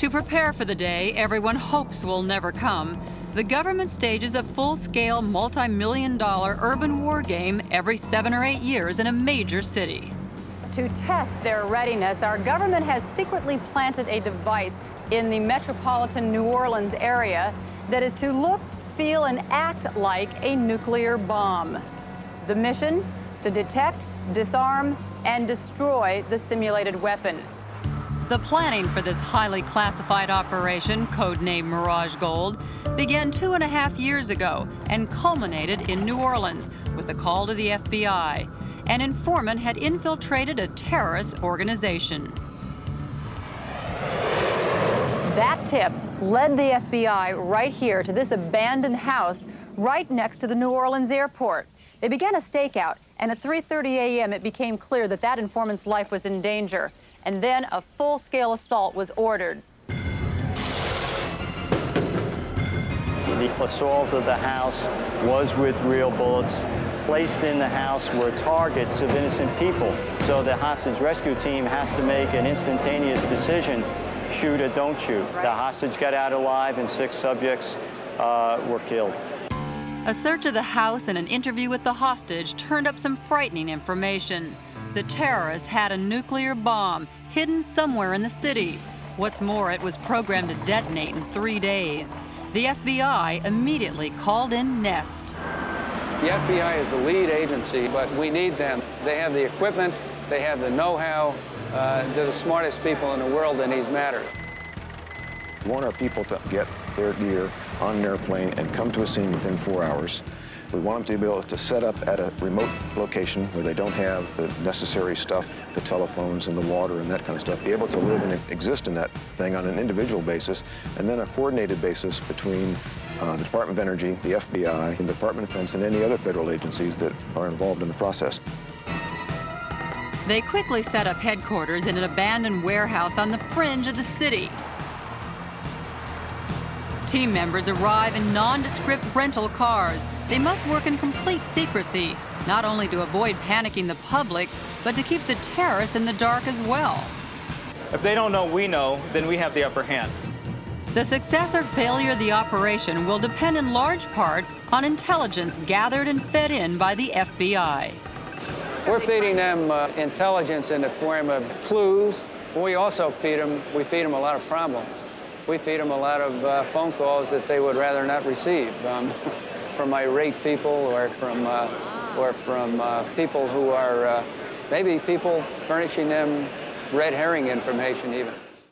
To prepare for the day everyone hopes will never come, the government stages a full-scale, multi-million-dollar urban war game every 7 or 8 years in a major city. To test their readiness, our government has secretly planted a device in the metropolitan New Orleans area that is to look, feel, and act like a nuclear bomb. The mission? To detect, disarm, and destroy the simulated weapon. The planning for this highly classified operation, codenamed Mirage Gold, began 2.5 years ago and culminated in New Orleans with a call to the FBI. An informant had infiltrated a terrorist organization. That tip led the FBI right here to this abandoned house right next to the New Orleans airport. They began a stakeout, and at 3:30 a.m. it became clear that that informant's life was in danger. And then a full-scale assault was ordered. The assault of the house was with real bullets. Placed in the house were targets of innocent people. So the hostage rescue team has to make an instantaneous decision, shoot or don't shoot. The hostage got out alive and 6 subjects were killed. A search of the house and an interview with the hostage turned up some frightening information. The terrorists had a nuclear bomb hidden somewhere in the city. What's more, it was programmed to detonate in 3 days. The FBI immediately called in NEST. The FBI is the lead agency, but we need them. They have the equipment, they have the know-how. They're the smartest people in the world in these matters. We want our people to get their gear on an airplane and come to a scene within 4 hours. We want them to be able to set up at a remote location where they don't have the necessary stuff, the telephones and the water and that kind of stuff, be able to live and exist in that thing on an individual basis, and then a coordinated basis between the Department of Energy, the FBI, the Department of Defense, and any other federal agencies that are involved in the process. They quickly set up headquarters in an abandoned warehouse on the fringe of the city. Team members arrive in nondescript rental cars. They must work in complete secrecy, not only to avoid panicking the public, but to keep the terrorists in the dark as well. If they don't know we know, then we have the upper hand. The success or failure of the operation will depend in large part on intelligence gathered and fed in by the FBI. We're feeding them intelligence in the form of clues. We also feed them a lot of problems. We feed them a lot of phone calls that they would rather not receive from irate people or from people who are maybe people furnishing them red herring information even.